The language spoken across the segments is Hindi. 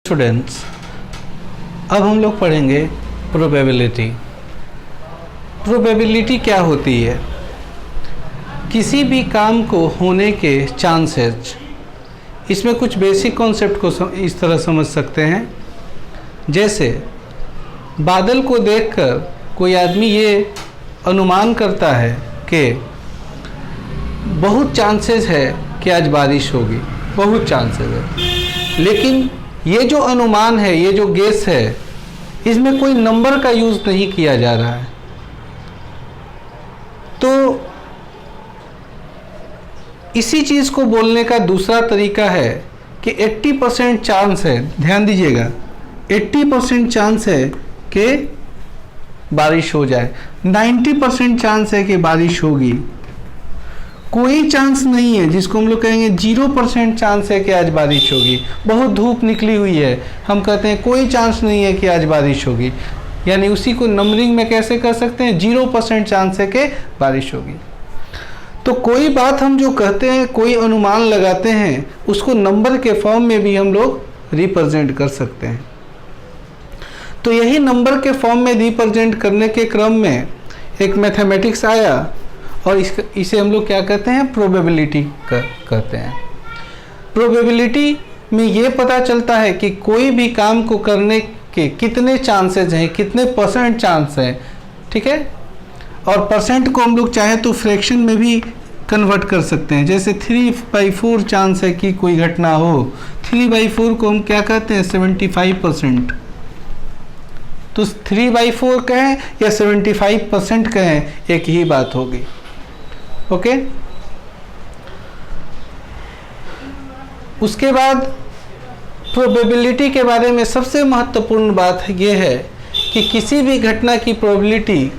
स्टूडेंट्स, अब हम लोग पढ़ेंगे प्रोबेबिलिटी। प्रोबेबिलिटी क्या होती है? किसी भी काम को होने के चांसेस। इसमें कुछ बेसिक कॉन्सेप्ट को इस तरह समझ सकते हैं, जैसे बादल को देखकर कोई आदमी ये अनुमान करता है कि बहुत चांसेस है कि आज बारिश होगी, बहुत चांसेस है, लेकिन ये जो अनुमान है, ये जो गेस है, इसमें कोई नंबर का यूज़ नहीं किया जा रहा है। तो इसी चीज़ को बोलने का दूसरा तरीका है कि 80% चांस है, ध्यान दीजिएगा, 80% चांस है कि बारिश हो जाए, 90% चांस है कि बारिश होगी। कोई चांस नहीं है जिसको हम लोग कहेंगे 0% चांस है कि आज बारिश होगी। बहुत धूप निकली हुई है, हम कहते हैं कोई चांस नहीं है कि आज बारिश होगी, यानी उसी को नंबरिंग में कैसे कर सकते हैं? 0% चांस है कि बारिश होगी। तो कोई बात हम जो कहते हैं, कोई अनुमान लगाते हैं, उसको नंबर के फॉर्म में भी हम लोग रिप्रेजेंट कर सकते हैं। तो यही नंबर के फॉर्म में रिप्रेजेंट करने के क्रम में एक मैथमेटिक्स आया और इसे हम लोग क्या कहते हैं? प्रोबेबिलिटी कहते हैं। प्रोबेबिलिटी में ये पता चलता है कि कोई भी काम को करने के कितने चांसेस हैं, कितने परसेंट चांस हैं, ठीक है। और परसेंट को हम लोग चाहे तो फ्रैक्शन में भी कन्वर्ट कर सकते हैं। जैसे 3/4 चांस है कि कोई घटना हो, 3/4 को हम क्या कहते हैं? 75%। तो 3/4 कहें या 75% कहें, एक ही बात होगी। ओके। उसके बाद प्रोबेबिलिटी के बारे में सबसे महत्वपूर्ण बात यह है कि किसी भी घटना की प्रोबेबिलिटी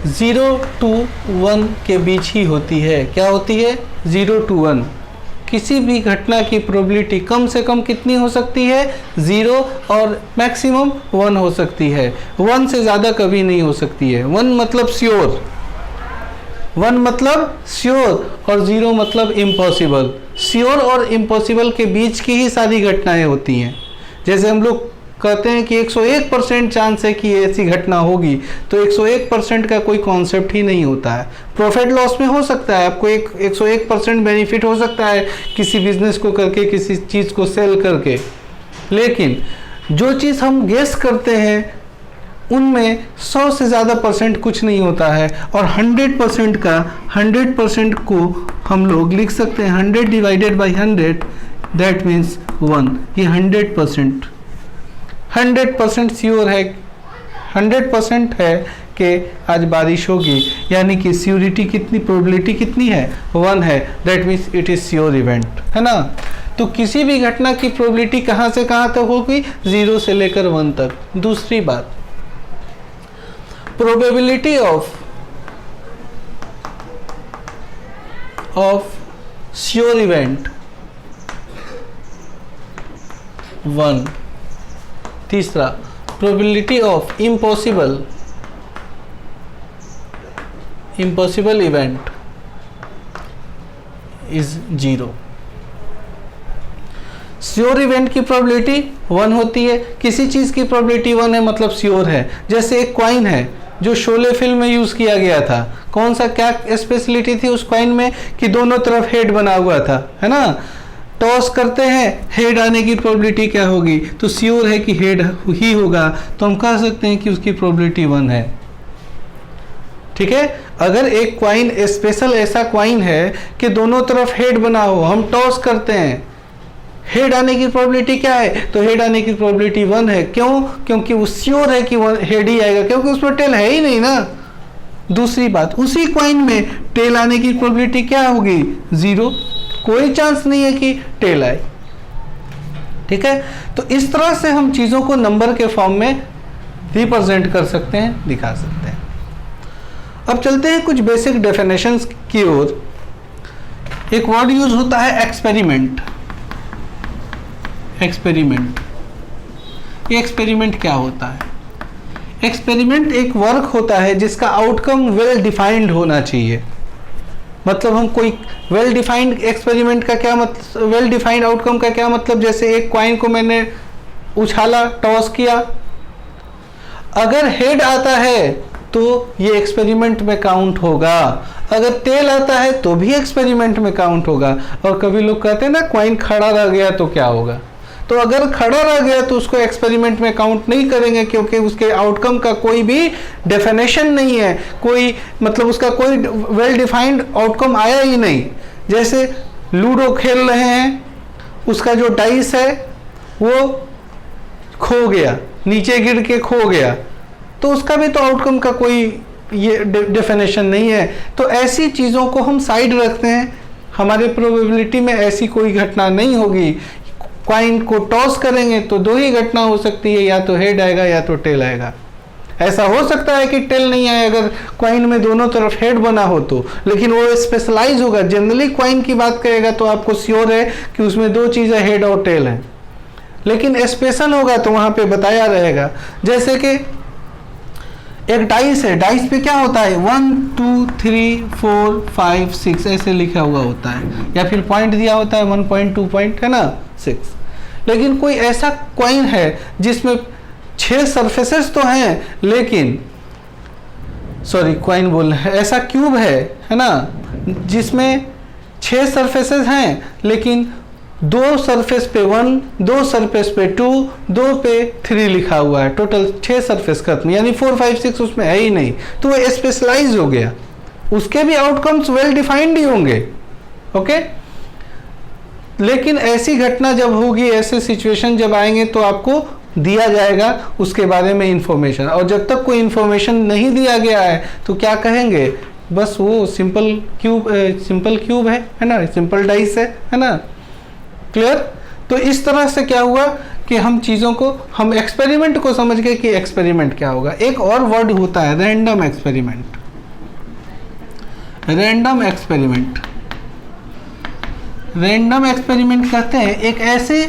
0 to 1 के बीच ही होती है। क्या होती है? 0 to 1। किसी भी घटना की प्रोबेबिलिटी कम से कम कितनी हो सकती है? 0 और मैक्सिमम 1 हो सकती है। 1 से ज़्यादा कभी नहीं हो सकती है। 1 मतलब श्योर, 1 मतलब श्योर और 0 मतलब इम्पॉसिबल। श्योर और इम्पॉसिबल के बीच की ही सारी घटनाएं होती हैं। जैसे हम लोग कहते हैं कि 101% चांस है कि ऐसी घटना होगी, तो 101% का कोई कॉन्सेप्ट ही नहीं होता है। प्रॉफिट लॉस में हो सकता है, आपको 101% बेनिफिट हो सकता है किसी बिजनेस को करके, किसी चीज़ को सेल करके, लेकिन जो चीज़ हम गेस करते हैं उनमें 100 से ज़्यादा परसेंट कुछ नहीं होता है। और 100% का 100% को हम लोग लिख सकते हैं 100 डिवाइडेड बाई 100, दैट मीन्स 1। ये 100% श्योर है, 100% है कि आज बारिश होगी, यानी कि श्योरिटी कितनी, प्रोबेबिलिटी कितनी है? 1 है, that means it is sure event, है ना। तो किसी भी घटना की प्रोबेबिलिटी कहाँ से कहाँ तक होगी? 0 से लेकर 1 तक। दूसरी बात, प्रोबेबिलिटी ऑफ श्योर इवेंट 1। तीसरा, probability of impossible event is 0। Sure event की प्रोबेबिलिटी 1 होती है। किसी चीज़ की प्रोबेबिलिटी 1 है मतलब श्योर है। जैसे एक कॉइन है जो शोले फिल्म में यूज़ किया गया था। कौन सा, क्या स्पेशलिटी थी उस कॉइन में? कि दोनों तरफ हेड बना हुआ था, है ना। टॉस करते हैं, हेड आने की प्रोबेबिलिटी क्या होगी? तो श्योर है कि हेड ही होगा, तो हम कह सकते हैं कि उसकी प्रोबेबिलिटी 1 है, ठीक है। अगर एक कॉइन स्पेशल ऐसा कॉइन है कि दोनों तरफ हेड बना हो, हम टॉस करते हैं, हेड आने की प्रोबेबिलिटी क्या है? तो हेड आने की प्रोबेबिलिटी 1 है। क्यों? क्योंकि वो श्योर है कि हेड ही आएगा, क्योंकि उसमें टेल है ही नहीं ना। दूसरी बात, उसी कॉइन में टेल आने की प्रोबेबिलिटी क्या होगी? 0। कोई चांस नहीं है कि टेल आए, ठीक है। तो इस तरह से हम चीज़ों को नंबर के फॉर्म में रिप्रेजेंट कर सकते हैं, दिखा सकते हैं। अब चलते हैं कुछ बेसिक डेफिनेशंस की ओर। एक वर्ड यूज होता है एक्सपेरिमेंट। एक्सपेरिमेंट, ये एक्सपेरिमेंट क्या होता है? एक्सपेरिमेंट एक वर्क होता है जिसका आउटकम वेल डिफाइंड होना चाहिए। मतलब हम कोई वेल डिफाइंड एक्सपेरिमेंट का क्या मतलब, वेल डिफाइंड आउटकम का क्या मतलब, जैसे एक कॉइन को मैंने उछाला, टॉस किया, अगर हेड आता है तो ये एक्सपेरिमेंट में काउंट होगा, अगर टेल आता है तो भी एक्सपेरिमेंट में काउंट होगा। और कभी लोग कहते हैं ना कॉइन खड़ा रह गया तो क्या होगा, तो अगर खड़ा रह गया तो उसको एक्सपेरिमेंट में काउंट नहीं करेंगे, क्योंकि उसके आउटकम का कोई भी डेफिनेशन नहीं है, कोई मतलब उसका कोई वेल डिफाइंड आउटकम आया ही नहीं। जैसे लूडो खेल रहे हैं, उसका जो डाइस है वो खो गया, नीचे गिर के खो गया, तो उसका भी तो आउटकम का कोई ये डेफिनेशन नहीं है। तो ऐसी चीज़ों को हम साइड रखते हैं, हमारे प्रोबेबिलिटी में ऐसी कोई घटना नहीं होगी। कॉइन को टॉस करेंगे तो दो ही घटना हो सकती है, या तो हेड आएगा या तो टेल आएगा। ऐसा हो सकता है कि टेल नहीं आए अगर कॉइन में दोनों तरफ हेड बना हो तो, लेकिन वो स्पेशलाइज होगा। जनरली कॉइन की बात करेगा तो आपको श्योर है कि उसमें दो चीज़ें हेड और टेल हैं, लेकिन स्पेशल होगा तो वहाँ पे बताया रहेगा। जैसे कि एक डाइस है, डाइस पे क्या होता है 1 2 3 4 5 6 ऐसे लिखा हुआ होता है, या फिर पॉइंट दिया होता है 1 पॉइंट 2 पॉइंट, है ना 6। लेकिन कोई ऐसा कॉइन है जिसमें 6 सरफेसेस तो हैं, लेकिन सॉरी कॉइन बोल रहे हैं, ऐसा क्यूब है ना, जिसमें 6 सरफेसेस हैं, लेकिन 2 सरफेस पे 1, 2 सरफेस पे 2, 2 पे 3 लिखा हुआ है, टोटल 6 सरफेस खत्म, यानी 4 5 6 उसमें है ही नहीं, तो वो स्पेशलाइज हो गया। उसके भी आउटकम्स वेल डिफाइंड ही होंगे, ओके। लेकिन ऐसी घटना जब होगी, ऐसे सिचुएशन जब आएंगे तो आपको दिया जाएगा उसके बारे में इंफॉर्मेशन, और जब तक कोई इंफॉर्मेशन नहीं दिया गया है तो क्या कहेंगे, बस वो सिंपल क्यूब है ना, सिंपल डाइस है ना। क्लियर। तो इस तरह से क्या हुआ कि हम चीज़ों को, हम एक्सपेरिमेंट को समझ गए कि एक्सपेरिमेंट क्या होगा। एक और वर्ड होता है random experiment. Random experiment, random experiment कहते हैं एक ऐसे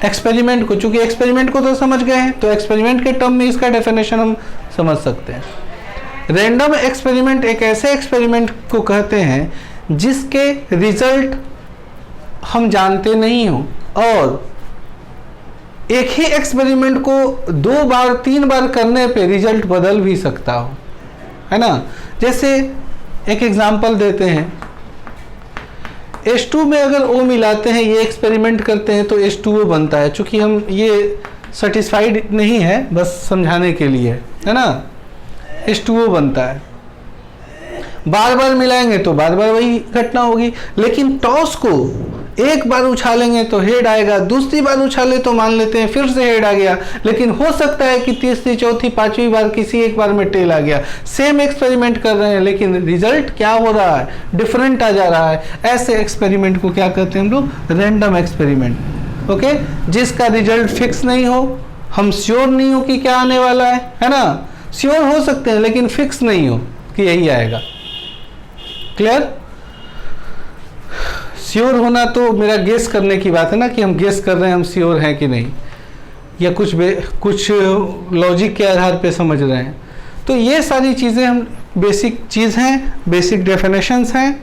एक्सपेरिमेंट को, चूंकि एक्सपेरिमेंट को तो समझ गए हैं तो एक्सपेरिमेंट के टर्म में इसका डेफिनेशन हम समझ सकते हैं। रैंडम एक्सपेरिमेंट एक ऐसे एक्सपेरिमेंट को कहते हैं जिसके रिजल्ट हम जानते नहीं हो, और एक ही एक्सपेरिमेंट को 2 बार 3 बार करने पे रिजल्ट बदल भी सकता हो, है ना। जैसे एक एग्जांपल देते हैं, H2 में अगर O मिलाते हैं, ये एक्सपेरिमेंट करते हैं तो H2O बनता है। चूंकि हम ये सेटिस्फाइड नहीं है, बस समझाने के लिए, है ना, H2O बनता है। बार बार मिलाएंगे तो बार बार वही घटना होगी। लेकिन टॉस को एक बार उछालेंगे तो हेड आएगा, दूसरी बार उछाले तो मान लेते हैं फिर से हेड आ गया, लेकिन हो सकता है कि तीसरी चौथी पांचवी बार किसी एक बार में टेल आ गया। सेम एक्सपेरिमेंट कर रहे हैं लेकिन रिजल्ट क्या हो रहा है, डिफरेंट आ जा रहा है। ऐसे एक्सपेरिमेंट को क्या कहते हैं हम लोग, रैंडम एक्सपेरिमेंट, ओके। जिसका रिजल्ट फिक्स नहीं हो, हम श्योर नहीं हो कि क्या आने वाला है ना। श्योर हो सकते हैं लेकिन फिक्स नहीं हो कि यही आएगा। क्लियर। श्योर होना तो मेरा गेस करने की बात है ना, कि हम गेस कर रहे हैं हम श्योर हैं कि नहीं, या कुछ लॉजिक के आधार पे समझ रहे हैं। तो ये सारी चीज़ें हम बेसिक चीज़ हैं, बेसिक डेफिनेशंस हैं।